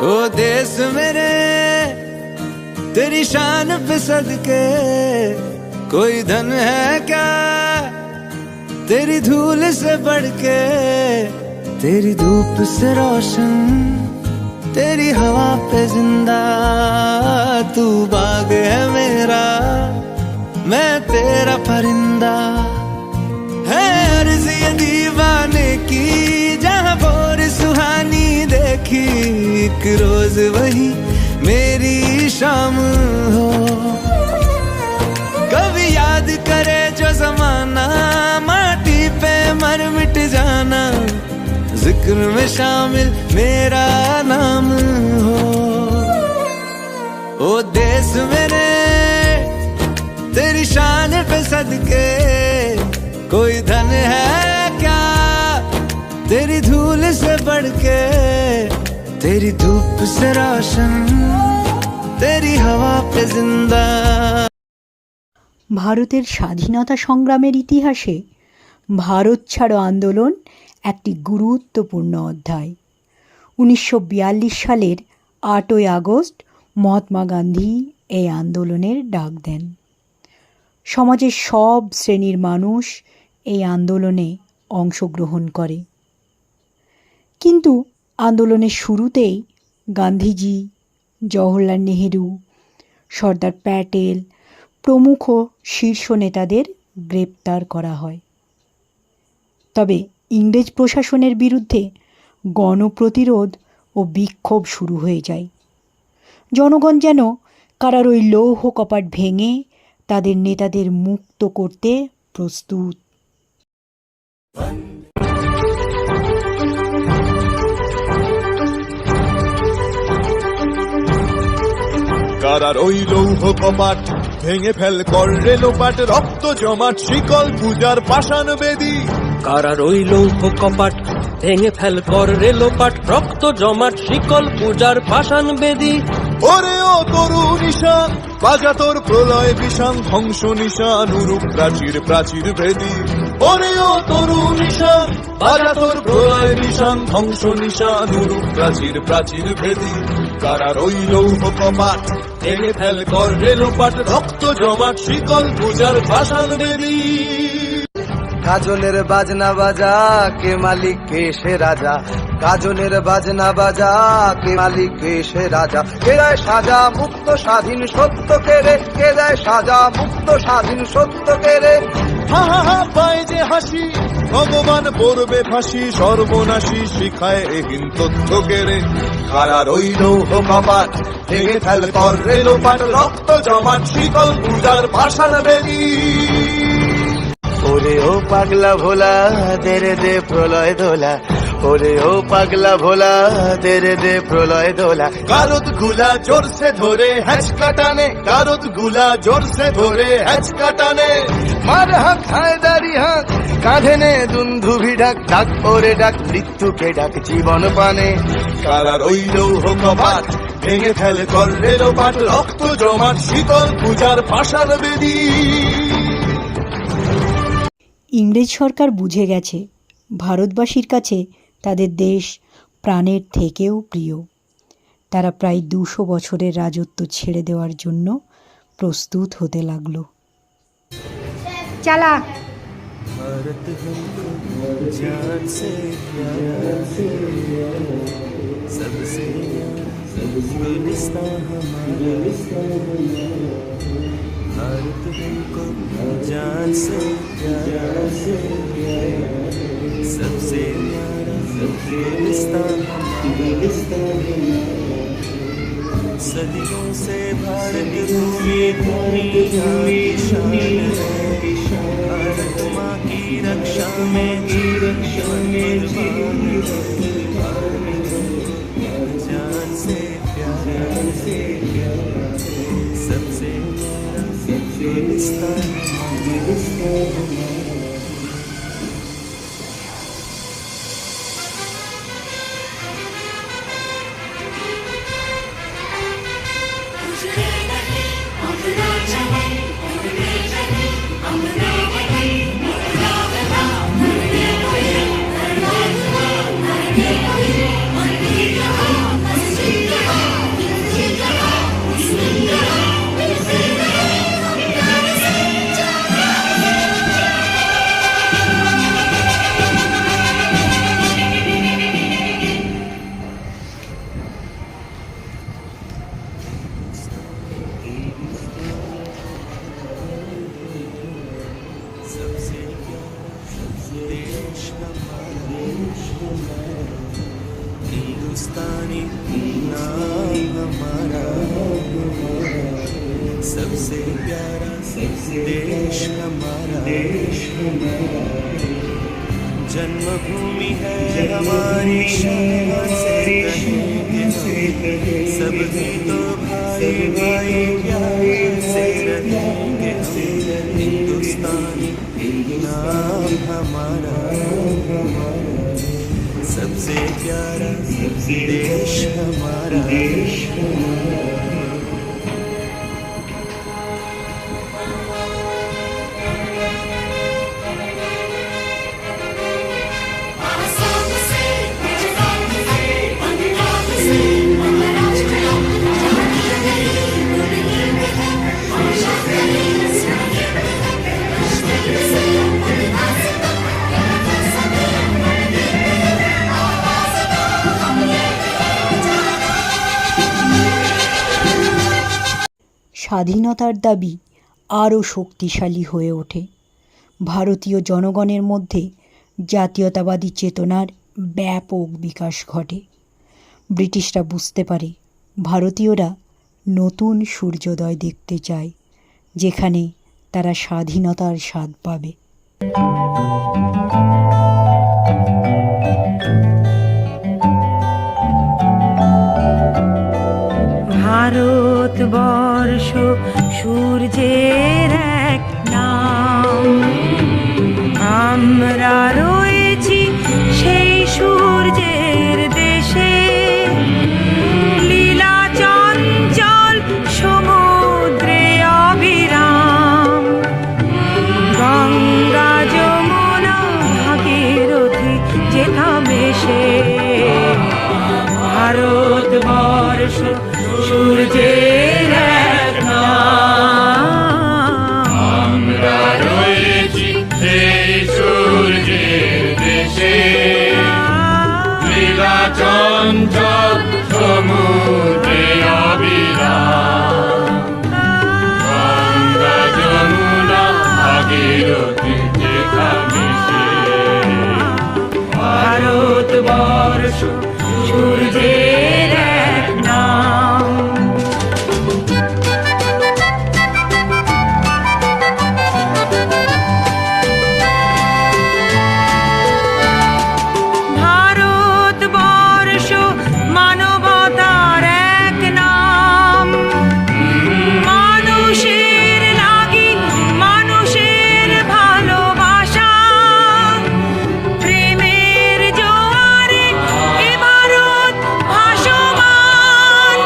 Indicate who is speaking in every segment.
Speaker 1: ओ देश मेरे तेरी शान पे सदके, कोई धन है क्या तेरी धूल से बढ़ के, तेरी धूप से रोशन तेरी हवा पे जिंदा, तू बाग है मेरा मैं तेरा परिंदा। है अर्ज़ ये दीवाने की जहाँ भोर सुहानी देखी, एक रोज वही मेरी शाम हो। कभी याद करे जो जमाना, माटी पे मर मिट जाना, जिक्र में शामिल मेरा नाम हो। ओ देश मेरे तेरी शान पे सदके, कोई धन है क्या तेरी धूल से बढ़ के, तेरी धूप से रोशन तेरी हवा पे जिंदा।
Speaker 2: ভারতের স্বাধীনতা সংগ্রামের ইতিহাসে ভারত ছাড়ো আন্দোলন একটি গুরুত্বপূর্ণ অধ্যায়। 1942 সালের 8ই আগস্ট মহাত্মা গান্ধী এই আন্দোলনের ডাক দেন। সমাজের সব শ্রেণীর মানুষ এই আন্দোলনে অংশগ্রহণ করে। কিন্তু আন্দোলনের শুরুতেই গান্ধীজি, জওহরলাল নেহেরু, সর্দার প্যাটেল প্রমুখ শীর্ষ নেতাদের গ্রেপ্তার করা হয়। তবে ইংরেজ প্রশাসনের বিরুদ্ধে গণপ্রতিরোধ ও বিক্ষোভ শুরু হয়ে যায়। জনগণ যেন কারার ওই লৌহ কপাট ভেঙে তাদের নেতাদের মুক্ত করতে প্রস্তুত।
Speaker 3: কারার ওই লৌহ কপাট ভেঙে ফেল কর রেলোপাট, রক্ত জমাট শিকল পূজার পাষাণ বেদী।
Speaker 4: কারার ওই লৌহ কপাট ভেঙে ফেল কর রেলোপাট, রক্ত জমাট শিকল পূজার পাষাণ বেদী।
Speaker 3: ওরে ও তরু নিশান বাজা তোর প্রলয় বিষান, ধ্বংস নিশান উরুপ প্রাচীর প্রাচীর ভেদী। ওরে ও তরু নিশান বাজা তোর প্রলয় নিশান, ধ্বংস নিশান উরুপ প্রাচীর প্রাচীর ভেদী। কারার ওই লৌহ কপাট ভেঙে ফেল কর রেলোপাট, রক্ত জমাট শিকল পূজার পাষাণ বেদী।
Speaker 5: কাজলের বাজনা বাজা কে মালিক কে সে রাজা, কাজলের বাজনা বাজা কে মালিক কে সে রাজা। কে দেয় সাজা মুক্ত স্বাধীন সত্য কেড়ে, কে দেয় সাজা মুক্ত স্বাধীন সত্য কেড়ে।
Speaker 3: হা হা হা পায় যে হাসি ভগবান পড়বে ফাঁসি, সর্বনাশী শিখায় এহীন তথ্য কেড়ে। কারার ওই লৌহ কপাট ভেঙে ফেল কর রেলোপাট, রক্ত জমাট শিকল পূজার পাষাণ বেদী।
Speaker 5: ওরে ও পাগলা ভোলা তেরে দে প্রলয় দোলা, ওরে ও পাগলা ভোলা তেরে দে প্রলয় দোলা।
Speaker 3: কারত গুলা জোর সে ধরে হ্যাচকা টানে, কারত গুলা জোর সে ধরে হ্যাচকা টানে।
Speaker 5: মার হাঁক হায়দারি হাঁক কাঁধে নে দুন্ধুভি ডাক, ডাক ওরে ডাক মৃত্যুকে ডাক জীবন পানে।
Speaker 3: কারার ওই লৌহ কপাট ভেঙে ফেল কর রেলোপাট, রক্ত জমাট শীতল পূজার পাষাণ বেদী।
Speaker 2: ইংরেজ সরকার বুঝে গেছে ভারতবাসীর কাছে তাদের দেশ প্রাণের থেকেও প্রিয়। তারা প্রায় 200 বছরের রাজত্ব ছেড়ে দেওয়ার জন্য প্রস্তুত হতে লাগলো। চালা
Speaker 1: भारत हमको जान से प्यारा, सबसे प्यारा गुलिस्तान, सदियों से भारत भूमि दुनिया की शान है। भारत माँ की रक्षा में जीवन कुर्बान है। जान से प्यारा सबसे गुलिस्तान। प्यारा देश हमारा, जन्मभूमि है हमारी, शान से कहेंगे हम, सभी तो भाई भाई प्यार से रहेंगे हम। हिंदुस्तानी नाम हमारा, सबसे प्यारा देश हमारा।
Speaker 2: স্বাধীনতার দাবি আরও শক্তিশালী হয়ে ওঠে। ভারতীয় জনগণের মধ্যে জাতীয়তাবাদী চেতনার ব্যাপক বিকাশ ঘটে। ব্রিটিশরা বুঝতে পারে ভারতীয়রা নতুন সূর্যোদয় দেখতে চায়, যেখানে তারা স্বাধীনতার স্বাদ পাবে।
Speaker 6: ভারতবর্ষ সূর্যের এক নাম, আমরা রয়েছি সেই সূর্যের দেশে। লীলা চঞ্চল সমুদ্রে অবিরাম, গঙ্গা যমুনা ভাগীরথী যেথা মেশে। ভারতবর্ষ সূর্যের এক নাম,
Speaker 7: আমরা রয়েছি সেই সূর্যের দেশে। লীলা চঞ্চল সমুদ্রে অবিরাম, গঙ্গা যমুনা ভাগীরথী যেথা মিশে।
Speaker 6: ভারতবর্ষ সূর্যের এক নাম। ভারতবর্ষ মানবতার এক নাম, মানুষের লাগি মানুষের ভালোবাসা। প্রেমের জোয়ারে এ ভারত ভাসমান,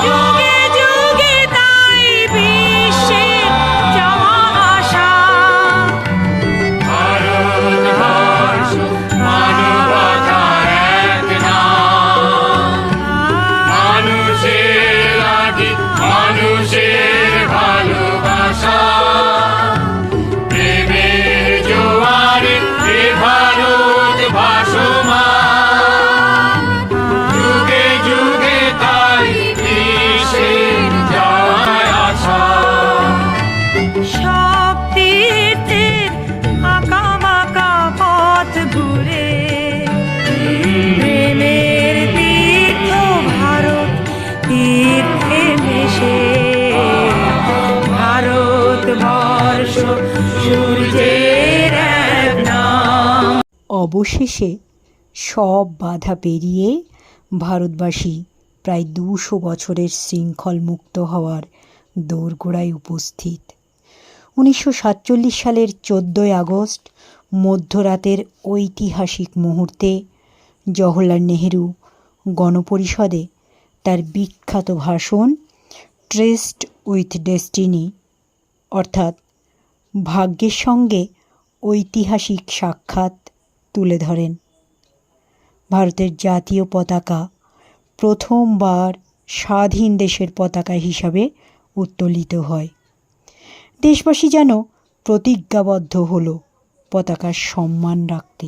Speaker 6: যুগে যুগে তাই বিশ্বে যাওয়া আসা।
Speaker 7: ভারতবর্ষ মানবতার এক নাম, মানুষের লাগি মানুষের ভালোবাসা। প্রেমের জোয়ারে এ ভারত ভাসমান, যুগে যুগে তাই বিশ্বের যাওয়ার আশা।
Speaker 6: সব তীর্থের আঁকা বাঁকা পথ ঘুরে, প্রেমের তীর্থ ভারত তীর্থে মেশে। ভারতবর্ষ সূর্যের এক নাম।
Speaker 2: অবশেষে সব বাধা পেরিয়ে ভারতবাসী প্রায় 200 বছরের শৃঙ্খল মুক্ত হওয়ার দোরগোড়ায় উপস্থিত। 1947 সালের 14 আগস্ট মধ্যরাতের ঐতিহাসিক মুহূর্তে জওহরলাল নেহেরু গণপরিষদে তার বিখ্যাত ভাষণ ট্রেসড উইথ ডেস্টিনি, অর্থাৎ ভাগ্যের সঙ্গে ঐতিহাসিক সাক্ষাৎ তুলে ধরেন। ভারতের জাতীয় পতাকা প্রথমবার স্বাধীন দেশের পতাকা হিসাবে উত্তোলিত হয়। দেশবাসী যেন প্রতিজ্ঞাবদ্ধ হলো পতাকার সম্মান রাখতে।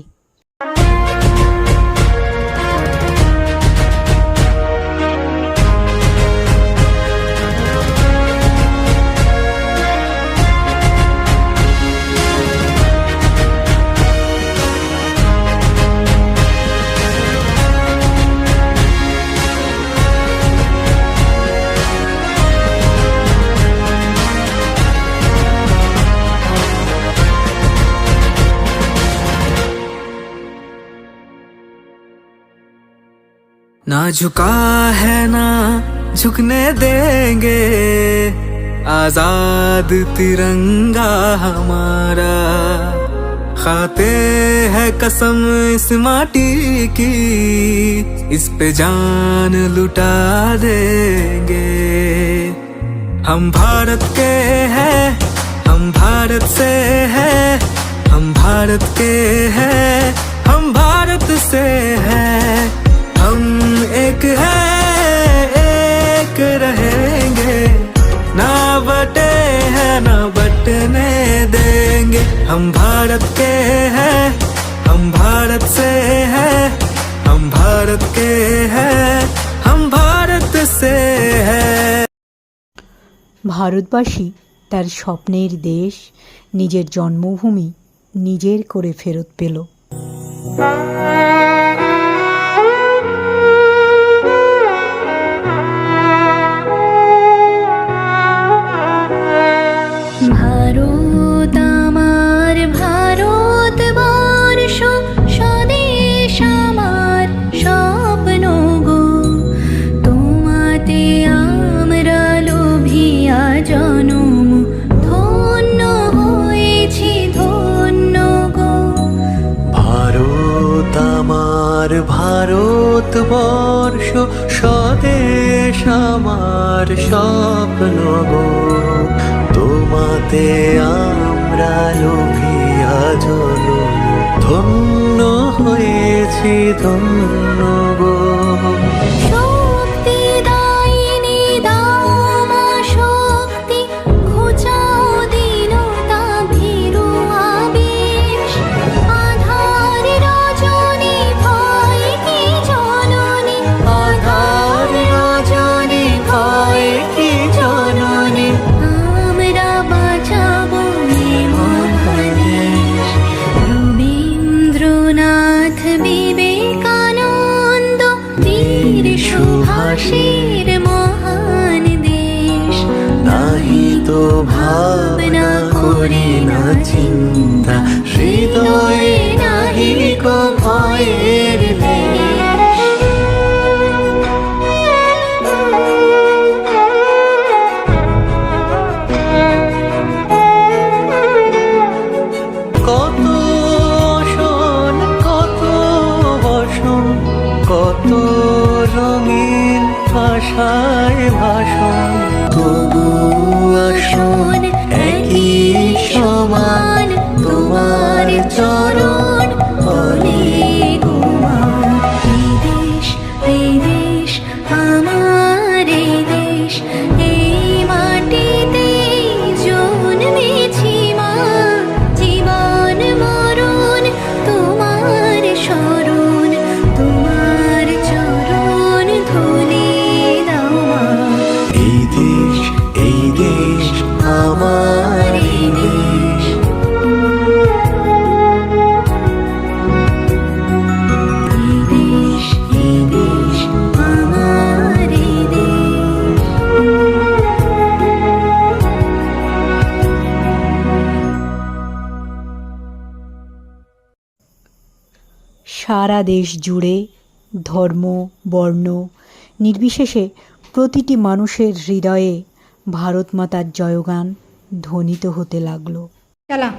Speaker 1: झुका है ना झुकने देंगे, आजाद तिरंगा हमारा। खाते हैं कसम इस माटी की, इस पे जान लुटा देंगे। हम भारत के हैं, हम भारत से हैं, हम भारत के हैं, हम भारत से हैं। हम एक हैं, एक रहेंगे, ना बटे हैं ना बटने देंगे। हम भारत के हैं, हम भारत से हैं, हम भारत के हैं, हम भारत से हैं।
Speaker 2: ভারতবাসী তার স্বপ্নের দেশ, নিজের জন্মভূমি নিজের করে ফেরত পেল।
Speaker 8: ভারত আমার ভারতবর্ষ, স্বদেশ আমার স্বপ্ন গো। তোমাতে আমরা লোভিয়া জনম, ধন্য হয়েছি ধন্য গো।
Speaker 1: ভারত আমার ভারতবর্ষ, স্বদেশ আমার স্বপ্ন গো। তোমাতে আমরা লোভিয়া জনম, ধন্য হয়েছি ধন্য গো।
Speaker 8: শক্তি দায়িনী দাও মা শক্তি, ঘুচাও দীনতা ভীরু আবেশ। আধার রজনী ভয় কি জননী, আধার রজনী ভয় কি জননী। আমরা বাঁচাবো এ মহাদেশ। রবীন্দ্রনাথ বিবেকানন্দ বীর সুভাষের মহান দেশ।
Speaker 1: নাহি তো ভাবনা করি না চিন্তা, হৃদয়ে নাহি কো ভয়ের কত শোন কত বসন, কত রঙিন ভাষায় ভাষণ। তবু আসুন একই সমান, তোমার চরণ বলে গোমান।
Speaker 8: এই দেশ আমার এই দেশ, এই মাটিতে জন্মেছি মা। জীবন মরণ তোমার শরণ, তোমার চরণ ধুলি দাও মা।
Speaker 1: এই দেশ আমার এই দেশ।
Speaker 8: এই দেশ আমার এই দেশ।
Speaker 2: সারা দেশ জুড়ে ধর্ম বর্ণ নির্বিশেষে প্রতিটি মানুষের হৃদয়ে ভারত মাতার জয়গান ধ্বনিত হতে লাগলো।
Speaker 8: চালা।